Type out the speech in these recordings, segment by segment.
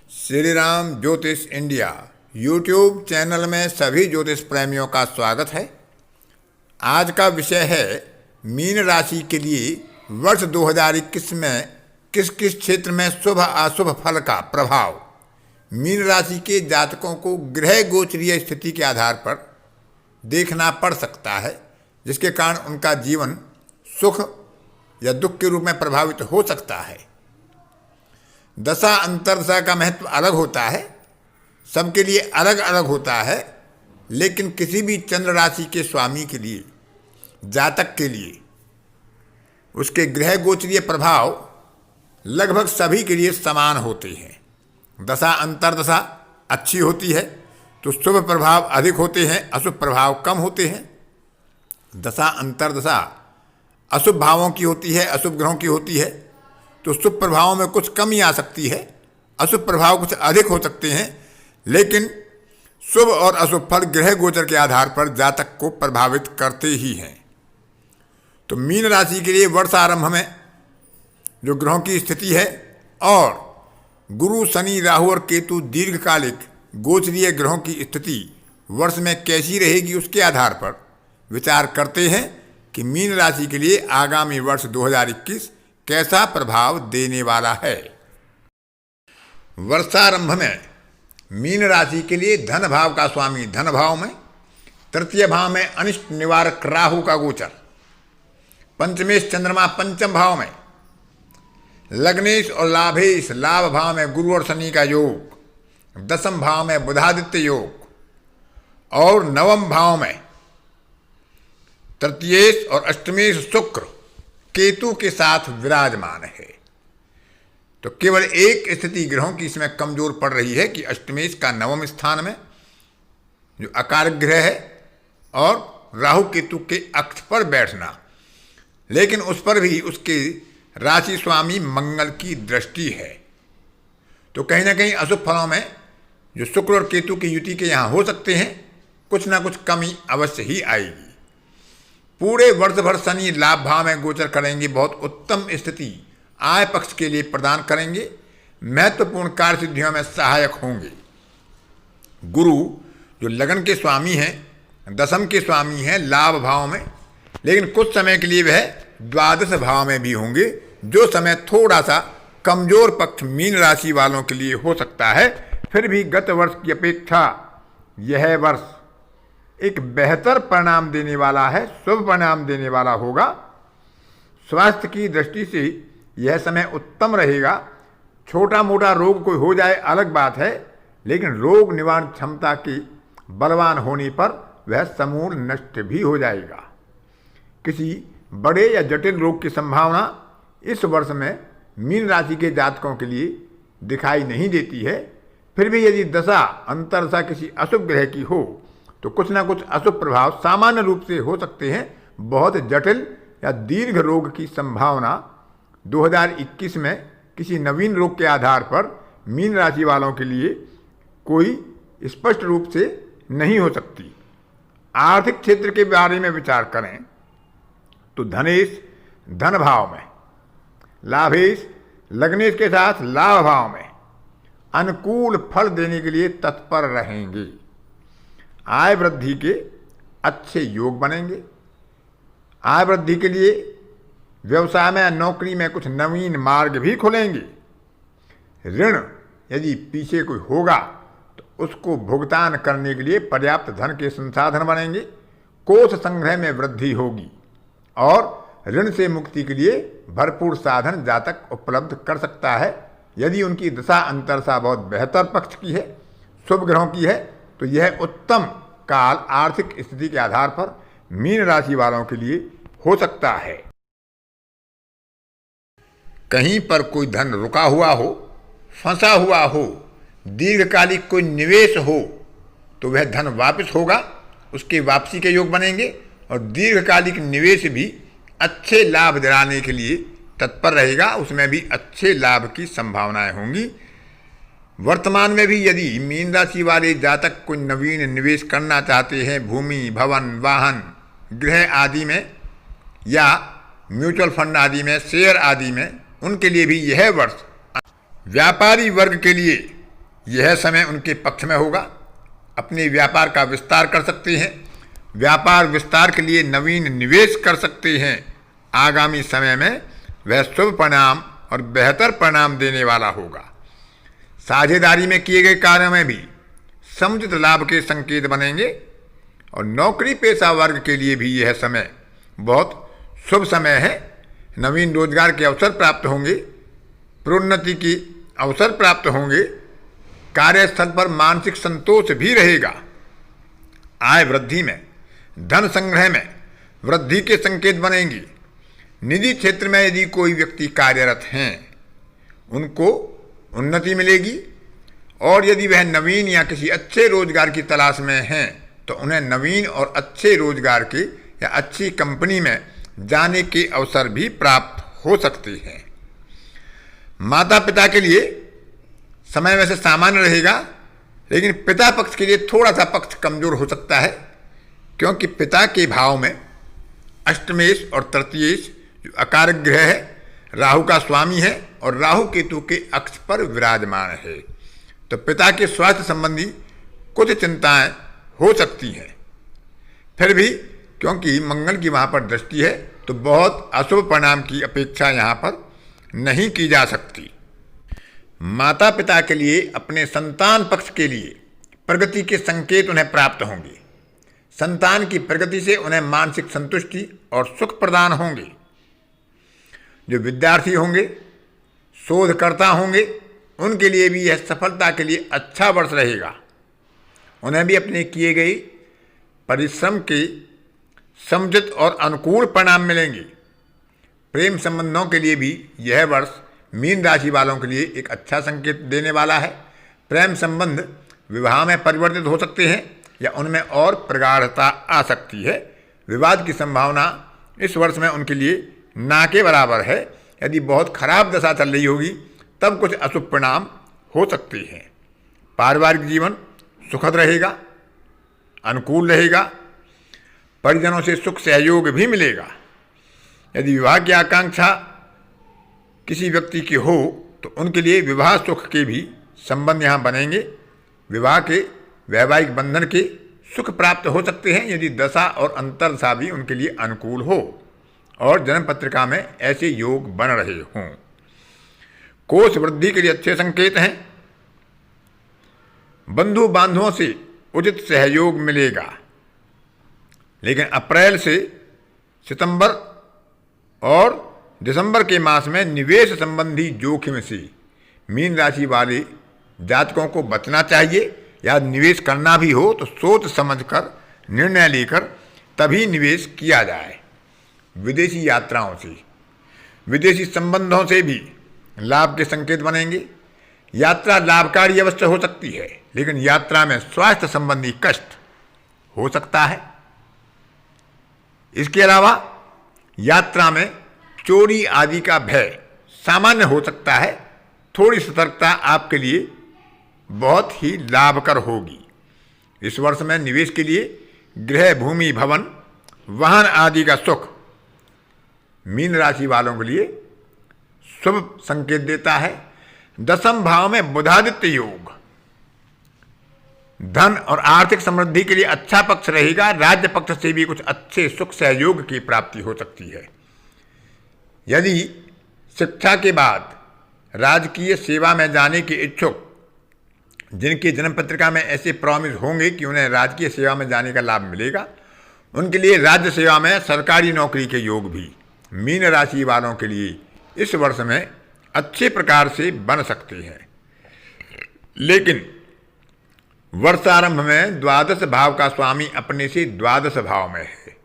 श्री राम ज्योतिष India YouTube channel में सभी ज्योतिष प्रेमियों का स्वागत है। आज का विषय है मीन राशि के लिए वर्ष 2021 में किस किस क्षेत्र में शुभ अशुभ फल का प्रभाव मीन राशि के जातकों को ग्रह गोचरीय स्थिति के आधार पर देखना पड़ सकता है, जिसके कारण उनका जीवन सुख या दुख के रूप में प्रभावित हो सकता है। दशा अंतरदशा का महत्व अलग होता है, सबके लिए अलग अलग होता है, लेकिन किसी भी चंद्र राशि के स्वामी के लिए, जातक के लिए उसके ग्रह गोचरीय प्रभाव लगभग सभी के लिए समान होते हैं। दशा अंतरदशा अच्छी होती है तो शुभ प्रभाव अधिक होते हैं, अशुभ प्रभाव कम होते हैं। दशा अंतरदशा अशुभ भावों की होती है, अशुभ ग्रहों की होती है तो शुभ प्रभावों में कुछ कमी आ सकती है, अशुभ प्रभाव कुछ अधिक हो सकते हैं, लेकिन शुभ और अशुभ फल ग्रह गोचर के आधार पर जातक को प्रभावित करते ही हैं। तो मीन राशि के लिए वर्ष आरंभ में जो ग्रहों की स्थिति है और गुरु शनि राहु और केतु दीर्घकालिक गोचरीय ग्रहों की स्थिति वर्ष में कैसी रहेगी, उसके आधार पर विचार करते हैं कि मीन राशि के लिए आगामी वर्ष 2021 कैसा प्रभाव देने वाला है। वर्षारंभ में मीन राशि के लिए धन भाव का स्वामी धन भाव में, तृतीय भाव में अनिष्ट निवारक राहु का गोचर, पंचमेश चंद्रमा पंचम भाव में, लग्नेश और लाभेश लाभ भाव में गुरु और शनि का योग, दसम भाव में बुधादित्य योग और नवम भाव में तृतीयेश और अष्टमेश शुक्र केतु के साथ विराजमान है। तो केवल एक स्थिति ग्रहों की इसमें कमजोर पड़ रही है कि अष्टमेश का नवम स्थान में जो अकारक ग्रह है और राहु केतु के अक्ष पर बैठना, लेकिन उस पर भी उसके राशि स्वामी मंगल की दृष्टि है। तो कहीं ना कहीं अशुभ फलों में जो शुक्र और केतु की युति के यहाँ हो सकते हैं, कुछ ना कुछ कमी अवश्य ही आएगी। पूरे वर्ष भर शनि लाभ भाव में गोचर करेंगे, बहुत उत्तम स्थिति आय पक्ष के लिए प्रदान करेंगे, महत्वपूर्ण कार्य सिद्धियों में सहायक होंगे। गुरु जो लगन के स्वामी हैं, दशम के स्वामी हैं लाभ भाव में, लेकिन कुछ समय के लिए वह द्वादश भाव में भी होंगे, जो समय थोड़ा सा कमजोर पक्ष मीन राशि वालों के लिए हो सकता है। फिर भी गत वर्ष की अपेक्षा यह वर्ष एक बेहतर परिणाम देने वाला है, शुभ परिणाम देने वाला होगा। स्वास्थ्य की दृष्टि से यह समय उत्तम रहेगा। छोटा मोटा रोग कोई हो जाए अलग बात है, लेकिन रोग निवारण क्षमता के बलवान होने पर वह समूल नष्ट भी हो जाएगा। किसी बड़े या जटिल रोग की संभावना इस वर्ष में मीन राशि के जातकों के लिए दिखाई नहीं देती है। फिर भी यदि दशा अंतरदशा किसी अशुभ ग्रह की हो तो कुछ ना कुछ अशुभ प्रभाव सामान्य रूप से हो सकते हैं। बहुत जटिल या दीर्घ रोग की संभावना 2021 में किसी नवीन रोग के आधार पर मीन राशि वालों के लिए कोई स्पष्ट रूप से नहीं हो सकती। आर्थिक क्षेत्र के बारे में विचार करें तो धनेश धन भाव में, लाभेश लग्नेश के साथ लाभ भाव में अनुकूल फल देने के लिए तत्पर रहेंगे। आय वृद्धि के अच्छे योग बनेंगे। आय वृद्धि के लिए व्यवसाय में, नौकरी में कुछ नवीन मार्ग भी खुलेंगे। ऋण यदि पीछे कोई होगा तो उसको भुगतान करने के लिए पर्याप्त धन के संसाधन बनेंगे। कोष संग्रह में वृद्धि होगी और ऋण से मुक्ति के लिए भरपूर साधन जातक उपलब्ध कर सकता है। यदि उनकी दशा अंतरदशा बहुत बेहतर पक्ष की है, शुभ ग्रहों की है, तो यह उत्तम काल आर्थिक स्थिति के आधार पर मीन राशि वालों के लिए हो सकता है। कहीं पर कोई धन रुका हुआ हो, फंसा हुआ हो, दीर्घकालिक कोई निवेश हो तो वह धन वापस होगा, उसके वापसी के योग बनेंगे और दीर्घकालिक निवेश भी अच्छे लाभ दिलाने के लिए तत्पर रहेगा, उसमें भी अच्छे लाभ की संभावनाएं होंगी। वर्तमान में भी यदि मीन राशि वाले जातक कोई नवीन निवेश करना चाहते हैं, भूमि भवन वाहन गृह आदि में या म्यूचुअल फंड आदि में, शेयर आदि में, उनके लिए भी यह वर्ष व्यापारी वर्ग के लिए यह समय उनके पक्ष में होगा। अपने व्यापार का विस्तार कर सकते हैं। व्यापार विस्तार के लिए नवीन निवेश कर सकते हैं। आगामी समय में वह शुभ परिणाम और बेहतर परिणाम देने वाला होगा। साझेदारी में किए गए कार्यों में भी समुचित लाभ के संकेत बनेंगे और नौकरी पेशा वर्ग के लिए भी यह समय बहुत शुभ समय है। नवीन रोजगार के अवसर प्राप्त होंगे। प्रोन्नति के अवसर प्राप्त होंगे। कार्यस्थल पर मानसिक संतोष भी रहेगा। आय वृद्धि में, धन संग्रह में वृद्धि के संकेत बनेंगे। निजी क्षेत्र में यदि कोई व्यक्ति कार्यरत हैं उनको उन्नति मिलेगी और यदि वह नवीन या किसी अच्छे रोजगार की तलाश में हैं तो उन्हें नवीन और अच्छे रोजगार के या अच्छी कंपनी में जाने के अवसर भी प्राप्त हो सकते हैं। माता पिता के लिए समय वैसे सामान्य रहेगा, लेकिन पिता पक्ष के लिए थोड़ा सा पक्ष कमजोर हो सकता है, क्योंकि पिता के भाव में अष्टमेश और तृतीयेश जो अकारक ग्रह है राहु का स्वामी है और राहु केतु के अक्ष पर विराजमान है, तो पिता के स्वास्थ्य संबंधी कुछ चिंताएं हो सकती हैं। फिर भी क्योंकि मंगल की वहाँ पर दृष्टि है तो बहुत अशुभ परिणाम की अपेक्षा यहाँ पर नहीं की जा सकती। माता पिता के लिए अपने संतान पक्ष के लिए प्रगति के संकेत उन्हें प्राप्त होंगे। संतान की प्रगति से उन्हें मानसिक संतुष्टि और सुख प्रदान होंगे। जो विद्यार्थी होंगे, शोधकर्ता होंगे, उनके लिए भी यह सफलता के लिए अच्छा वर्ष रहेगा। उन्हें भी अपने किए गए परिश्रम के समुचित और अनुकूल परिणाम मिलेंगे। प्रेम संबंधों के लिए भी यह वर्ष मीन राशि वालों के लिए एक अच्छा संकेत देने वाला है। प्रेम संबंध विवाह में परिवर्तित हो सकते हैं या उनमें और प्रगाढ़ता आ सकती है। विवाद की संभावना इस वर्ष में उनके लिए ना के बराबर है। यदि बहुत खराब दशा चल रही होगी तब कुछ अशुभ परिणाम हो सकते हैं। पारिवारिक जीवन सुखद रहेगा, अनुकूल रहेगा। परिजनों से सुख सहयोग भी मिलेगा। यदि विवाह की आकांक्षा किसी व्यक्ति की हो तो उनके लिए विवाह सुख के भी संबंध यहाँ बनेंगे। विवाह के वैवाहिक बंधन के सुख प्राप्त हो सकते हैं यदि दशा और अंतरदशा भी उनके लिए अनुकूल हो और जन्म पत्रिका में ऐसे योग बन रहे हों। कोष वृद्धि के लिए अच्छे संकेत हैं। बंधु बांधवों से उचित सहयोग मिलेगा, लेकिन अप्रैल से सितंबर और दिसंबर के मास में निवेश संबंधी जोखिम से मीन राशि वाले जातकों को बचना चाहिए। या निवेश करना भी हो तो सोच समझकर निर्णय लेकर तभी निवेश किया जाए। विदेशी यात्राओं से, विदेशी संबंधों से भी लाभ के संकेत बनेंगे। यात्रा लाभकारी अवश्य हो सकती है, लेकिन यात्रा में स्वास्थ्य संबंधी कष्ट हो सकता है। इसके अलावा यात्रा में चोरी आदि का भय सामान्य हो सकता है। थोड़ी सतर्कता आपके लिए बहुत ही लाभकर होगी। इस वर्ष में निवेश के लिए गृह, भूमि, भवन, वाहन आदि का सुख मीन राशि वालों के लिए शुभ संकेत देता है। दसम भाव में बुधादित्य योग धन और आर्थिक समृद्धि के लिए अच्छा पक्ष रहेगा। राज्य पक्ष से भी कुछ अच्छे सुख सहयोग की प्राप्ति हो सकती है। यदि शिक्षा के बाद राजकीय सेवा में जाने के इच्छुक जिनकी जन्म पत्रिका में ऐसे प्रॉमिस होंगे कि उन्हें राजकीय सेवा में जाने का लाभ मिलेगा, उनके लिए राज्य सेवा में सरकारी नौकरी के योग भी मीन राशि वालों के लिए इस वर्ष में अच्छे प्रकार से बन सकते हैं। लेकिन वर्षारंभ में द्वादश भाव का स्वामी अपने से द्वादश भाव में है,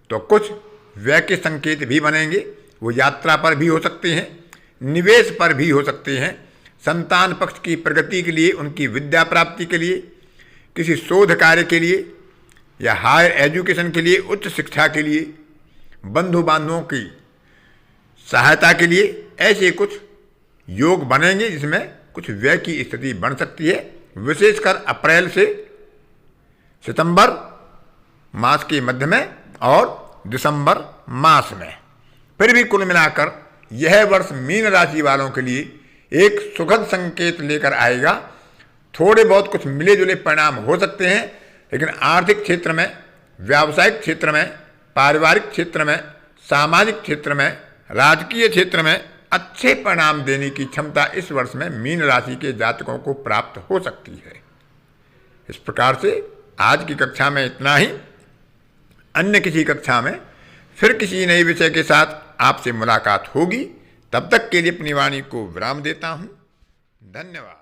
तो कुछ व्यय के संकेत भी बनेंगे। वो यात्रा पर भी हो सकते हैं, निवेश पर भी हो सकते हैं। संतान पक्ष की प्रगति के लिए, उनकी विद्या प्राप्ति के लिए, किसी शोध कार्य के लिए या हायर एजुकेशन के लिए, उच्च शिक्षा के लिए, बंधु बांधवों की सहायता के लिए ऐसे कुछ योग बनेंगे जिसमें कुछ व्यय की स्थिति बन सकती है। विशेषकर अप्रैल से सितंबर मास के मध्य में और दिसंबर मास में। फिर भी कुल मिलाकर यह वर्ष मीन राशि वालों के लिए एक सुखद संकेत लेकर आएगा। थोड़े बहुत कुछ मिले जुले परिणाम हो सकते हैं, लेकिन आर्थिक क्षेत्र में, व्यावसायिक क्षेत्र में, पारिवारिक क्षेत्र में, सामाजिक क्षेत्र में, राजकीय क्षेत्र में अच्छे परिणाम देने की क्षमता इस वर्ष में मीन राशि के जातकों को प्राप्त हो सकती है। इस प्रकार से आज की कक्षा में इतना ही। अन्य किसी कक्षा में फिर किसी नए विषय के साथ आपसे मुलाकात होगी। तब तक के लिए अपनी वाणी को विराम देता हूं। धन्यवाद।